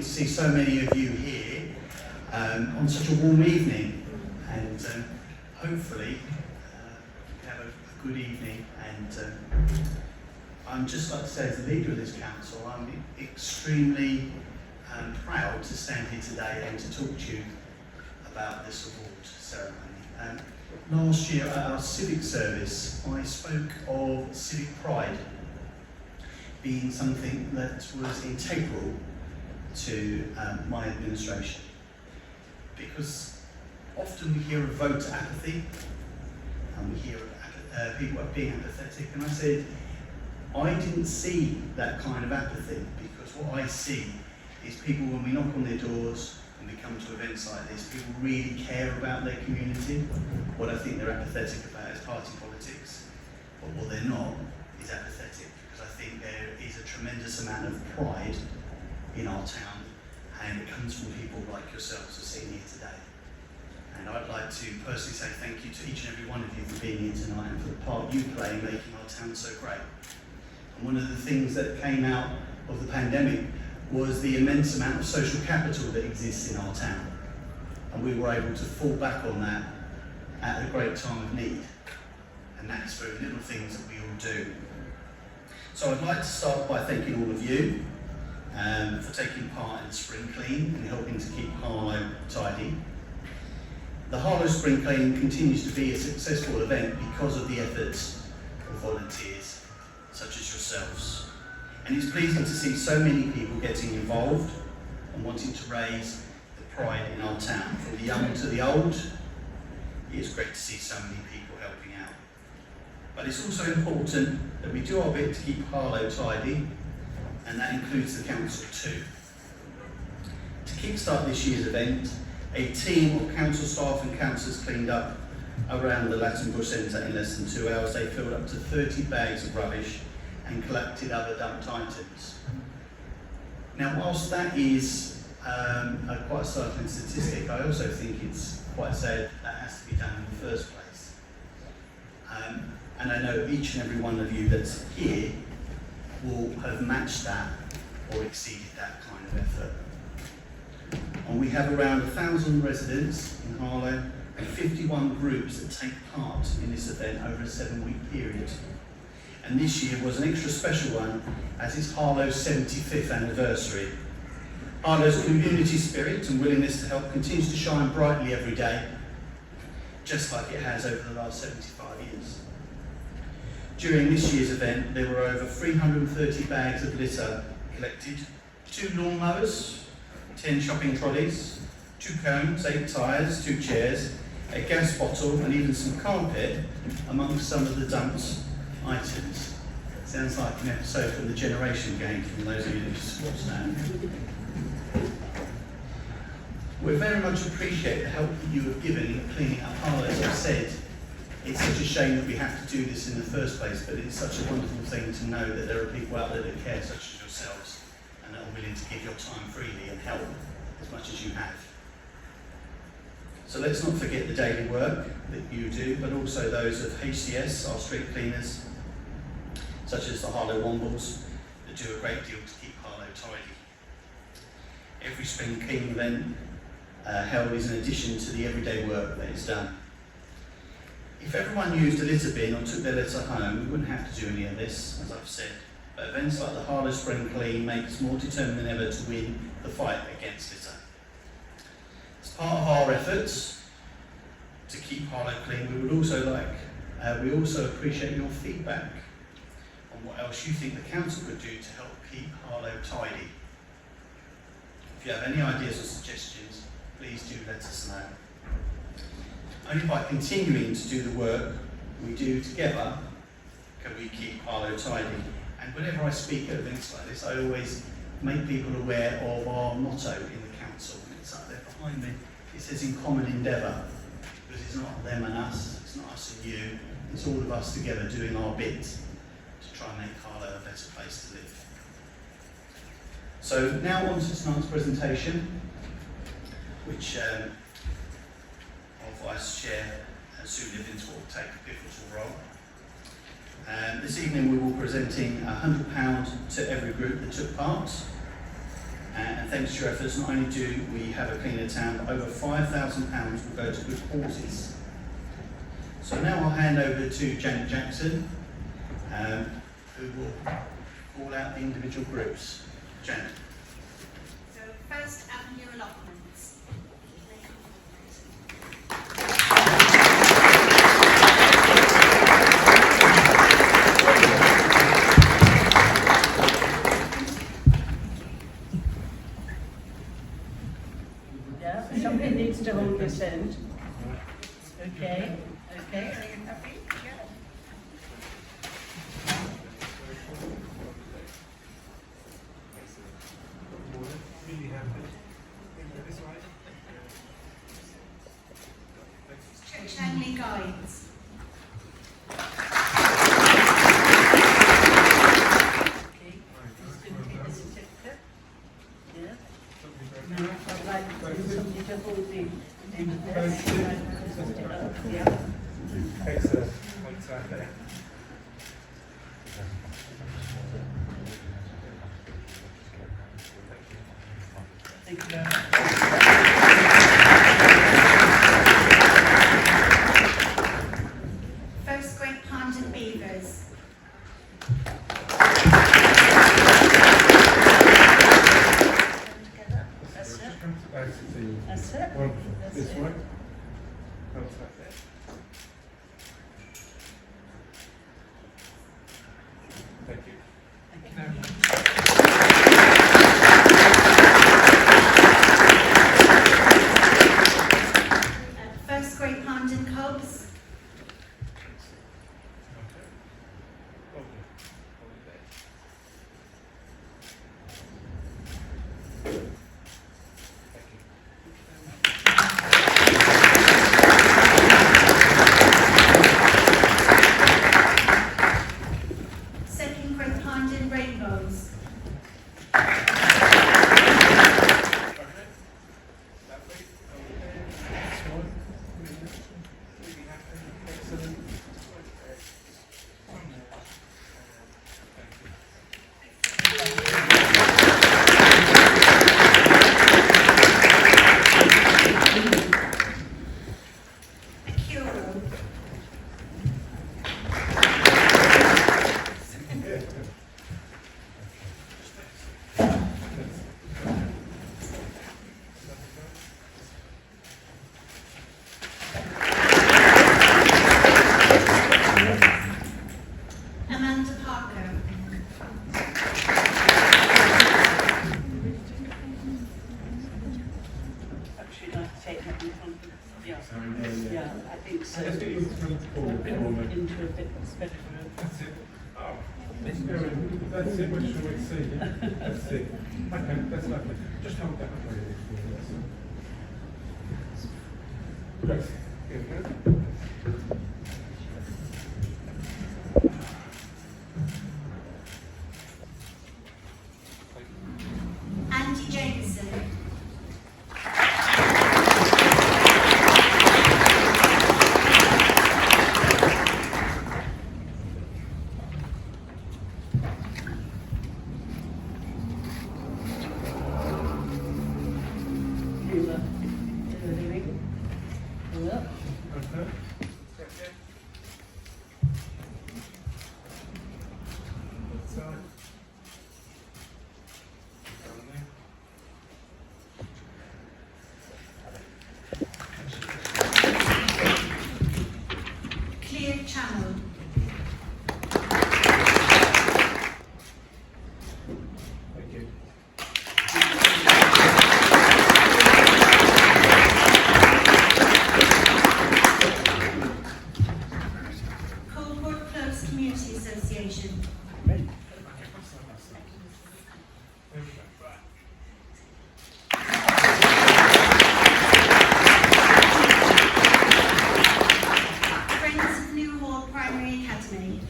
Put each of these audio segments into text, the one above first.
to see so many of you here on such a warm evening, and hopefully you have a good evening. And I'm just like to say, as the leader of this council, I'm extremely proud to stand here today and to talk to you about this award ceremony. Last year at our civic service, I spoke of civic pride being something that was integral to my administration, because often we hear of vote apathy and we hear of people being apathetic, and I said I didn't see that kind of apathy, because what I see is people, when we knock on their doors and we come to events like this, people really care about their community. What I think they're apathetic about is party politics, but what they're not is apathetic, because I think there is a tremendous amount of pride in our town, and it comes from people like yourselves who are sitting here today. And I'd like to personally say thank you to each and every one of you for being here tonight and for the part you play in making our town so great. And one of the things that came out of the pandemic was the immense amount of social capital that exists in our town. And we were able to fall back on that at a great time of need. And that's through little things that we all do. So I'd like to start by thanking all of you for taking part in the Spring Clean and helping to keep Harlow tidy. The Harlow Spring Clean continues to be a successful event because of the efforts of volunteers such as yourselves. And it's pleasing to see so many people getting involved and wanting to raise the pride in our town. From the young to the old, it is great to see so many people helping out. But it's also important that we do our bit to keep Harlow tidy, and that includes the council too. To kickstart this year's event, a team of council staff and councillors cleaned up around the Latin Bush Centre in less than 2 hours. They filled up to 30 bags of rubbish and collected other dumped items. Now, whilst that is quite a startling statistic, I also think it's quite sad that has to be done in the first place. And I know each and every one of you that's here will have matched that or exceeded that kind of effort. And we have around 1,000 residents in Harlow and 51 groups that take part in this event over a 7-week period. And this year was an extra special one, as it's Harlow's 75th anniversary. Harlow's community spirit and willingness to help continues to shine brightly every day, just like it has over the last 75 years. During this year's event, there were over 330 bags of litter collected, 2 lawnmowers, 10 shopping trolleys, 2 combs, 8 tyres, 2 chairs, a gas bottle, and even some carpet amongst some of the dumped items. Sounds like an episode from the Generation Game, from those of you that just watched that. We very much appreciate the help that you have given in cleaning up Harlow. As I've said, it's such a shame that we have to do this in the first place, but it's such a wonderful thing to know that there are people out there that care, such as yourselves, and that are willing to give your time freely and help as much as you have. So let's not forget the daily work that you do, but also those of HCS, our street cleaners, such as the Harlow Wombles, that do a great deal to keep Harlow tidy. Every spring clean event held is in addition to the everyday work that is done. If everyone used a litter bin or took their litter home, we wouldn't have to do any of this, as I've said. But events like the Harlow Spring Clean make us more determined than ever to win the fight against litter. As part of our efforts to keep Harlow clean, we also appreciate your feedback on what else you think the council could do to help keep Harlow tidy. If you have any ideas or suggestions, please do let us know. Only by continuing to do the work we do together can we keep Harlow tidy. And whenever I speak at events like this, I always make people aware of our motto in the council. It's up there behind me. It says in common endeavour, because it's not them and us, it's not us and you, it's all of us together doing our bit to try and make Harlow a better place to live. So now on to tonight's presentation, which our Vice Chair Sue Livins will take a pivotal role. This evening we will be presenting £100 to every group that took part, And thanks to your efforts, not only do we have a cleaner town, but over £5,000 will go to good causes. So now I'll hand over to Janet Jackson, who will call out the individual groups. Janet. So First Avenue allotments. Yeah, somebody needs to hold this end. Okay, okay, are you happy? Yeah. Church Langley Guides. Okay, who's going to take the certificate? Yeah. Now, I'd like somebody to hold the end of this. Yeah. Thank you very much. First Great Pond and Beavers. Together. That's it. That's it. That's This it. way. Thank you. Thank you very much. First Great Pond and Cobs. Second Great Pond and Rainbows. Acuro. Amanda Parker. Actually, like to take that in front of, yeah. Yeah, I think so. Let's get you forward. Into a bit better room. That's it. Oh, it's very, that's it. What should we see? That's it. Okay, that's lovely. Just hold that up. Great. Here we go. Andy Jameson. Okay. So, Clear Channel. thank you. Coldport Close Community Association. Friends of New Hall Primary Academy.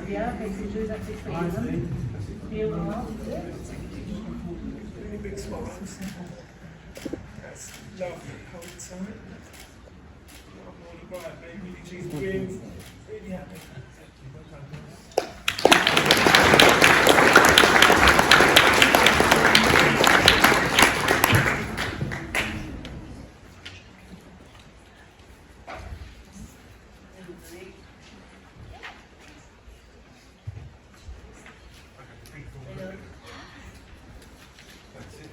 Yeah, they can do that between them. You are. That's lovely. Hold tight. Right, baby, she's really happy. Thank you. Well done, guys. That's it.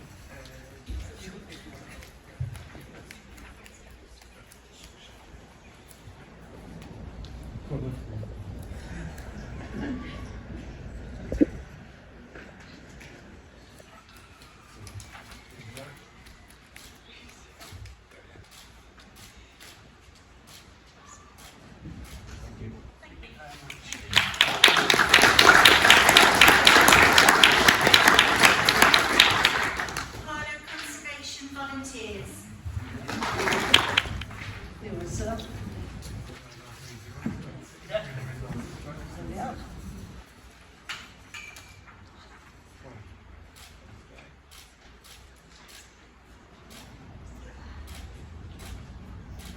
Harlow Conservation Volunteers. There was some. Yeah.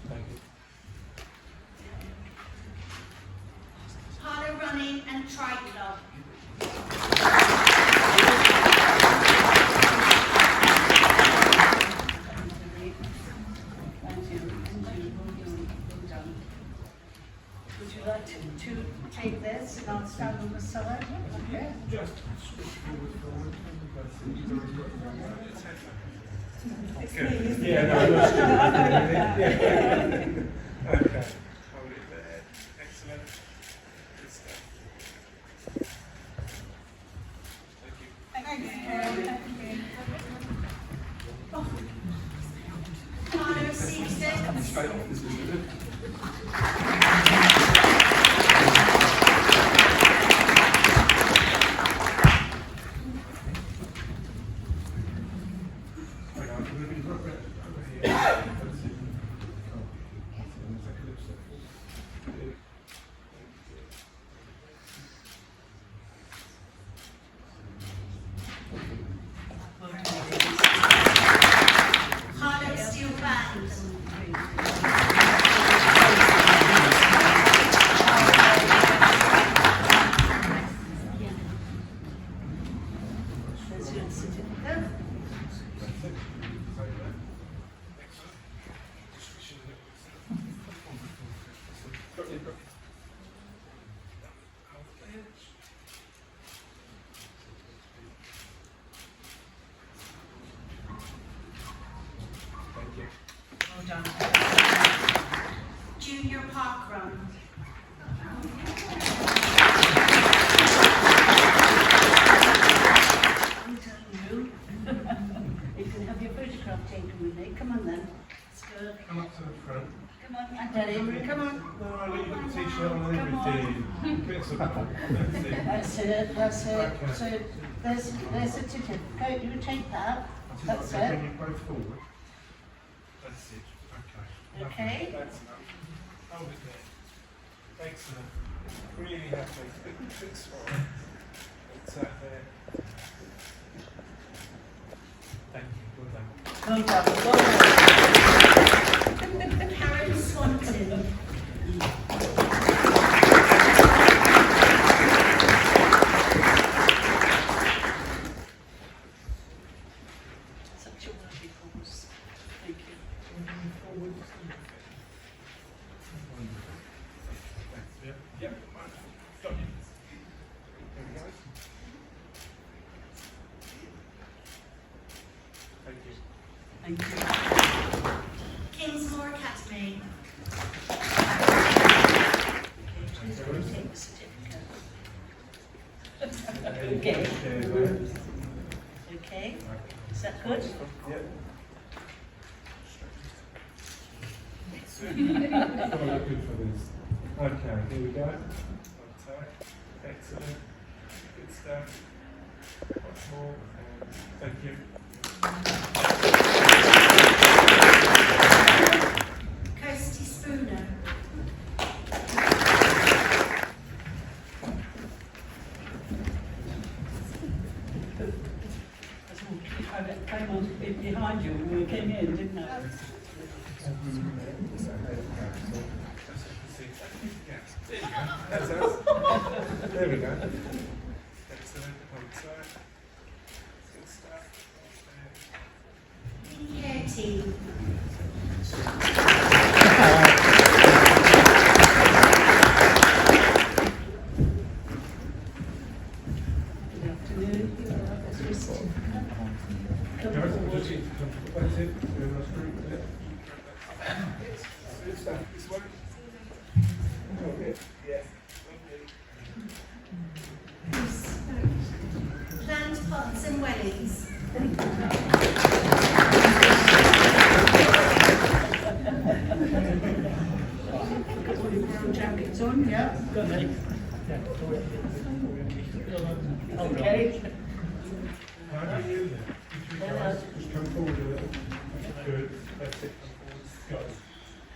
Thank you. Harlow Running and Tri Club. Would you like to take this and I'll stand on the side? Okay. Just switch forward. Good. Yeah, no, that's good. Yeah. Okay. Hold it there. Excellent. Good stuff. Thank you. Harlow Seasons. Harlow Steel Band. There's your certificate. Well done. Junior Park Run. I'm telling you. You can have your photograph taken with me. Come on then. Let's go. Come up to the front. Come on, Daddy. Come on. No, I leave the t-shirt on and everything. Bit of support. That's it. That's it. That's it. Okay. So there's a ticket. You take that. That's Bring it. you both forward. That's it. Okay. Okay. That's enough. Hold it there. Excellent. Really happy. Good smile. It's that there. Thank you. Well done. Well done. Well done. Karen Swanton. Such a worthy cause. Thank you. Forward. Yep. Yep. Stop you. There we go. Thank you. Thank you. Kingsmore Academy. Okay, please go and take the certificate. Okay. Okay. Is that good? Yep. Oh, look good for this. Okay, here we go. Hold tight. Excellent. Good stuff. Once more. Thank you. Kirsty Spooner. There's more to be came on a bit behind you when we came in, didn't I? There we go. Excellent. Hold tight. Good stuff. Care team. Good afternoon. Let's just come Guys, forward. just need to come to the place here. Very nice group there. Good stuff. This way. Okay. Yeah. Plant pots and wellies. Got all your brown jackets on, yeah? Got it. Okay. How do you do that? Could you guys just come forward a little? Good. That's it. Come forward.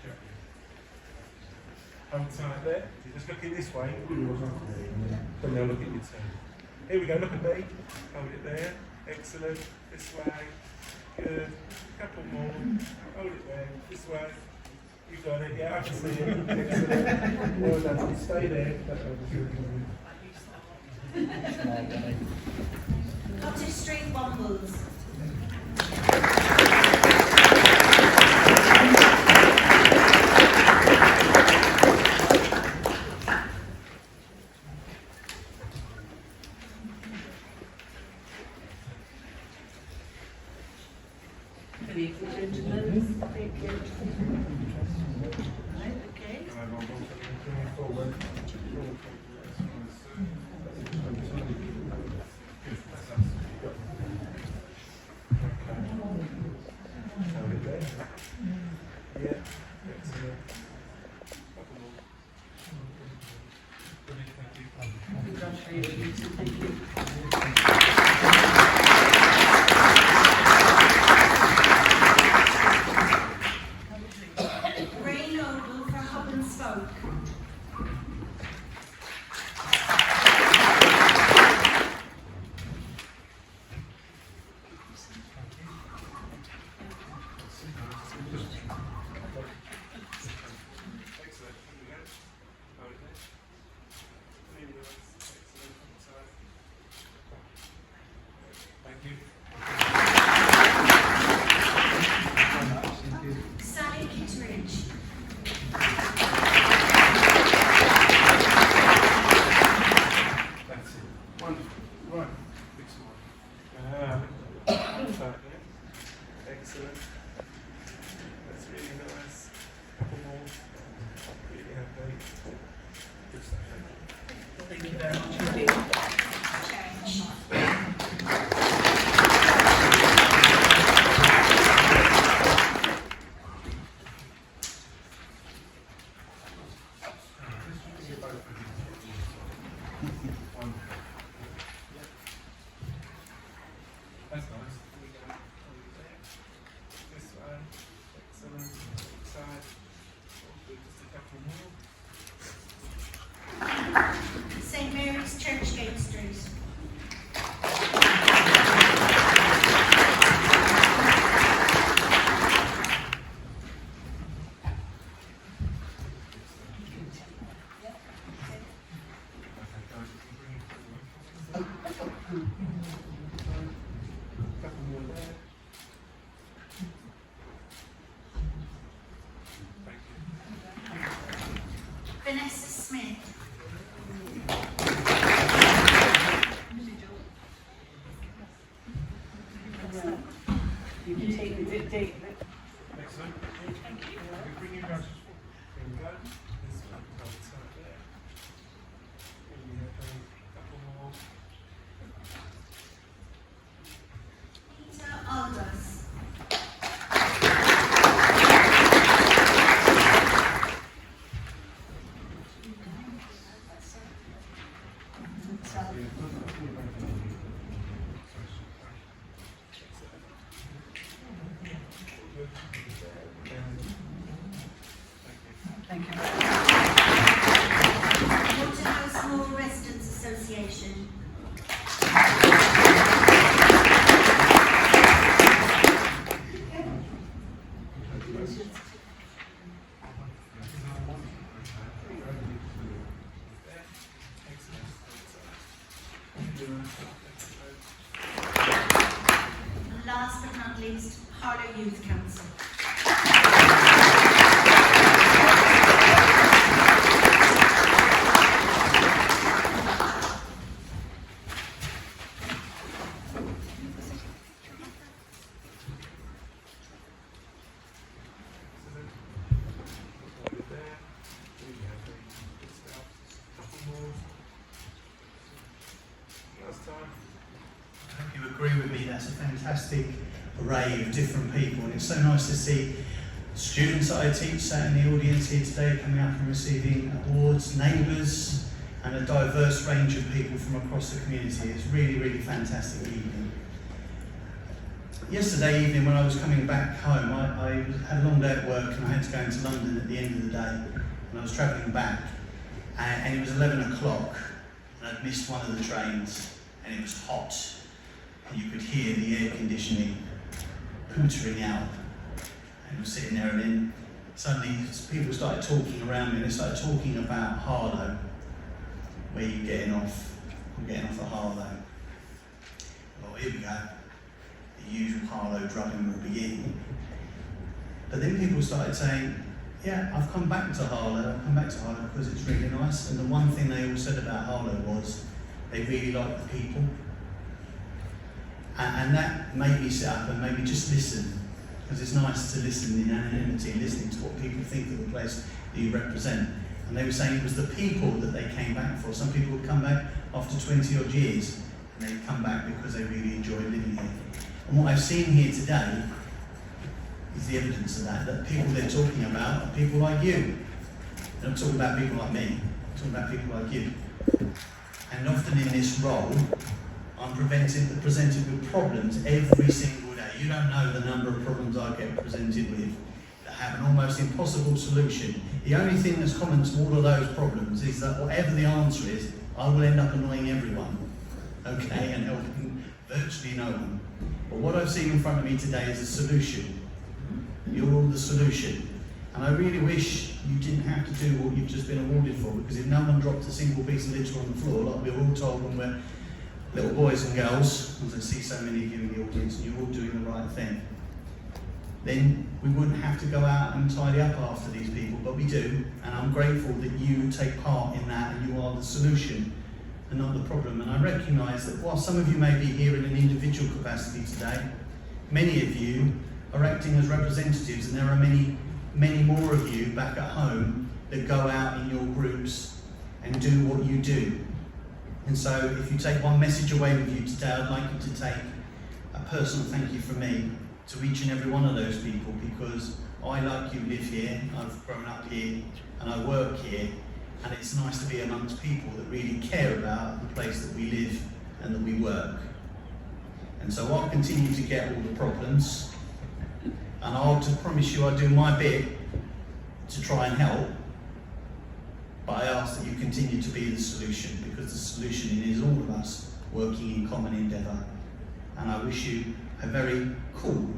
Go. Hold tight there. Just looking this way. Then they'll look at your turn. Here we go. Look at me. Hold it there. Excellent. This way. Good. Couple more. Hold it there. This way. You got it. Yeah, I can see it. Excellent. Well done. Stay there. Cottage Street Wombles. Any gentlemen? Thank you. Right, okay. Congratulations, thank you. Ray Noble for Hub and Spoke. Thank you. Sally Kittredge. That's it. Wonderful. Right. Big smile. Tight there. Excellent. That's really nice. Couple more. Really happy. Good stuff. Thank you very much indeed. Church. That's nice. This one. Excellent. Side. Just a couple more. St Mary's Churchgate Street. Couple more there. Thank you. Vanessa Smith. You can take the dictate. Excellent. Thank you. We bring you guys. Here we go. This one. Hold tight there. Really happy. Couple more. Peter Aldous. Thank you. Waterhouse Moor Residents Association. And last but not least, Harlow Youth Council. I hope you agree with me, that's a fantastic array of different people, and it's so nice to see students that I teach sat in the audience here today coming up and receiving awards, neighbours, and a diverse range of people from across the community. It's really, really fantastic evening. Yesterday evening when I was coming back home, I had a long day at work and I had to go into London at the end of the day, and I was travelling back, and it was 11 o'clock and I'd missed one of the trains, and it was hot, and you could hear the air conditioning hootering out, and I was sitting there, and then suddenly people started talking around me, and they started talking about Harlow, where you're getting off. I'm getting off at Harlow. Well, here we go. The usual Harlow drubbing will begin. But then people started saying, yeah, I've come back to Harlow because it's really nice. And the one thing they all said about Harlow was they really like the people. And that made me sit up and maybe just listen, because it's nice to listen in anonymity, listening to what people think of the place that you represent. And they were saying it was the people that they came back for. Some people would come back after 20 odd years, and they'd come back because they really enjoyed living here. And what I've seen here today is the evidence of that, that people they're talking about are people like you. They're not talking about people like me, they're talking about people like you. And often in this role, I'm presented with problems every single day. You don't know the number of problems I get presented with that have an almost impossible solution. The only thing that's common to all of those problems is that whatever the answer is, I will end up annoying everyone, okay, and helping virtually no one. But what I've seen in front of me today is a solution. You're all the solution. And I really wish you didn't have to do what you've just been awarded for, because if no one dropped a single piece of litter on the floor, like we were all told when we're little boys and girls, as I see so many of you in the audience, and you're all doing the right thing, then we wouldn't have to go out and tidy up after these people, but we do, and I'm grateful that you take part in that, and you are the solution and not the problem. And I recognise that while some of you may be here in an individual capacity today, many of you are acting as representatives, and there are many, many more of you back at home that go out in your groups and do what you do. And so if you take one message away with you today, I'd like you to take a personal thank you from me to each and every one of those people, because I, like you, live here, I've grown up here, and I work here, and it's nice to be amongst people that really care about the place that we live and that we work. And so I'll continue to get all the problems, and I'll promise you I'll do my bit to try and help, but I ask that you continue to be the solution, because the solution is all of us working in common endeavour. And I wish you a very cool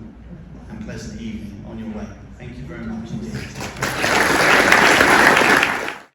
and pleasant evening on your way. Thank you very much indeed.